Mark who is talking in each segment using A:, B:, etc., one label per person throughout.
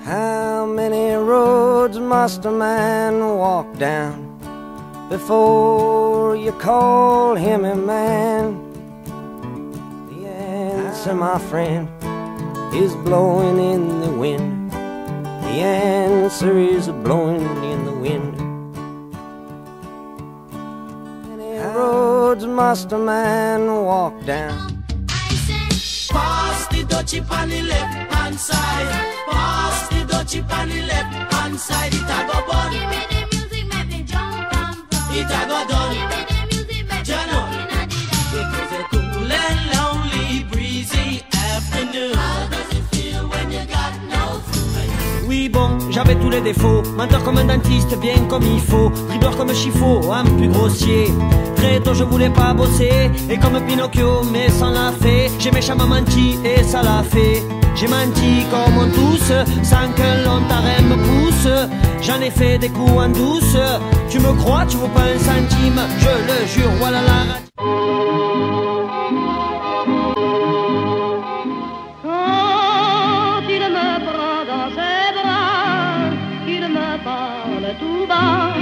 A: How many roads must a man walk down before you call him a man? The answer, my friend, is blowing in the wind. The answer is blowing in the wind. How many roads must a man walk down?
B: Pass the dutchie on the left hand side. Pass the dutchie on the left hand side. It a go bun.
C: Give me the music, make me jump and run.
B: It a go done.
C: Give me the music, make me
B: Jano.
C: jump in
B: It was a cool and lonely, breezy afternoon. How does it feel when you got no food?
D: Oui bon, j'avais tous les défauts. Menteur comme un dentiste, bien comme il faut. Dribbleur comme Chifo, un plus grossier. Très tôt je voulais pas bosser. Et comme Pinocchio, mais sans la fée. J'ai méchamment menti et ça l'a fait. J'ai menti comme on tous, sans que l'on t'arrête me pousse. J'en ai fait des coups en douce. Tu me crois, tu vaux pas un centime. Je le jure, voilà la radio.
E: Quand il me prend dans ses bras, qu'il me parle tout bas,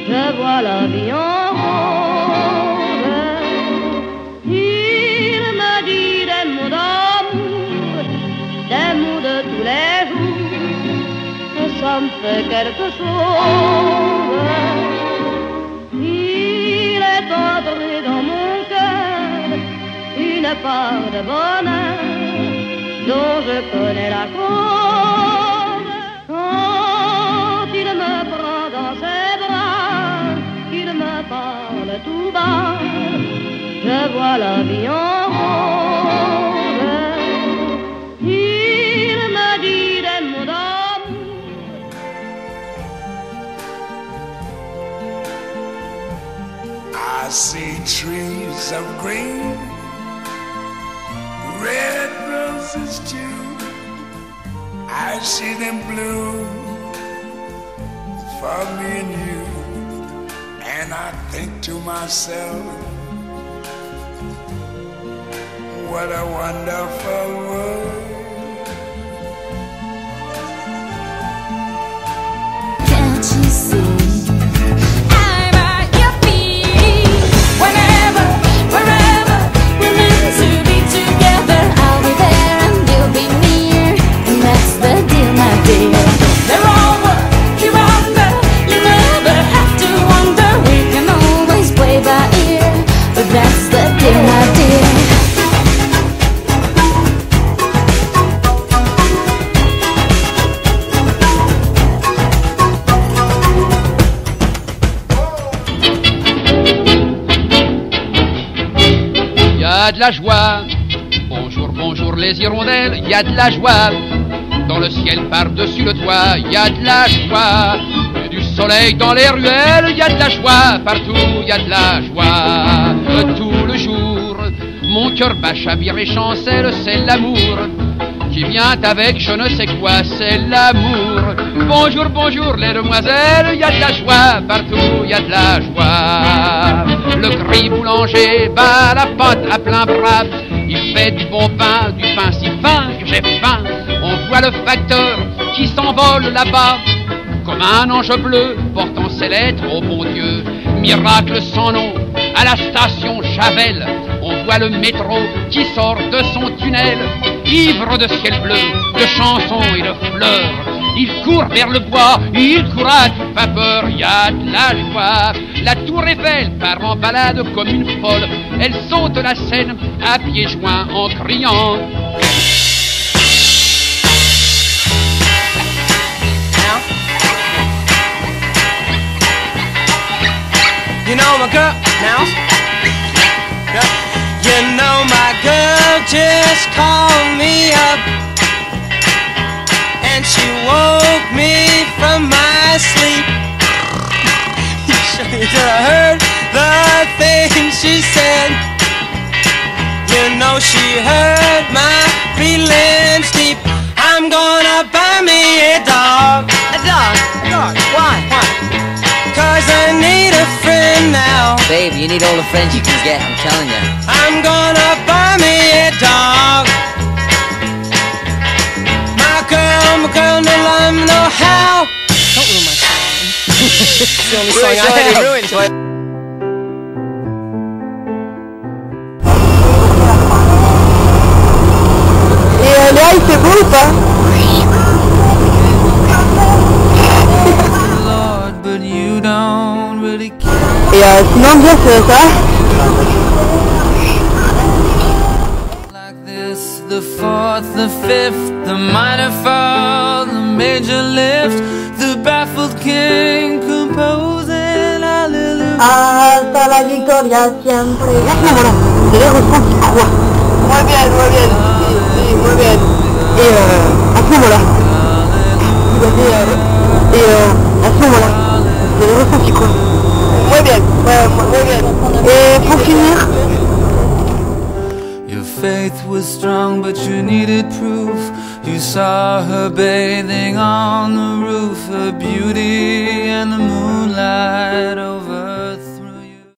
E: je vois la vie en rose. Il me dit des mots d'amour, des mots de tous les jours, et ça me fait quelque chose. Il est entré dans mon cœur une part de bonheur dont je connais la cause. Quand il me prend dans ses bras, qu'il me parle tout bas, je vois la vie en rose. Il me dit des mots d'amour.
F: I see trees of green, red roses too. I see them bloom for me and you. And I think to myself, what a wonderful world.
G: Can't you see? I'm at your feet. Whenever, wherever, we're meant to be together. I'll be there and you'll be near, and that's the deal, my dear. They're over, you're under. You never have to wonder. We can always play by ear, but that's the deal, my dear.
H: Y a de la joie, bonjour, bonjour les hirondelles, y a de la joie, dans le ciel par-dessus le toit, y a de la joie, et du soleil dans les ruelles, y a de la joie, partout y a de la joie, tout le jour, mon cœur bat, chavire et chancelle, c'est l'amour, qui vient avec je ne sais quoi, c'est l'amour, bonjour, bonjour les demoiselles, y a de la joie, partout y a de la joie. Le gris boulanger bat la pâte à plein bras. Il fait du bon pain, du pain si fin que j'ai faim. On voit le facteur qui s'envole là-bas, comme un ange bleu portant ses lettres au bon Dieu. Miracle sans nom à la station Javel. On voit le métro qui sort de son tunnel, ivre de ciel bleu, de chansons et de fleurs. Il court vers le bois, il court à toute vapeur, y a de la joie. La tour Eiffel part en balade comme une folle. Elle saute la Seine à pieds joints en criant.
D: You know my girl, now. You know my girl just called me up, and she woke me from my sleep. You should have heard the things she said. You know she hurt my feelings deep. I'm gonna buy me a dog. A dog? A dog? Why? Why? 'Cause I need a friend now.
I: Babe, you need all the friends you can get, I'm telling you.
D: I'm gonna buy me a dog. My girl
J: the only song I have. Ruined.
K: Et là, il fait beau ou pas? Et sinon, bien, c'est ça.
B: The fourth, the fifth, the minor fall, the major lift, the baffled king composing hallelujah.
K: Hasta la victoria siempre. Y à ce moment-là, je les ressens qui croient. Muy bien, muy bien. Sí, muy bien. Et à ce moment-là, à ce moment-là, je les ressens qui croient. Muy bien, muy bien. Et pour finir,
B: Your faith was strong, but you needed proof. You saw her bathing on the roof, her beauty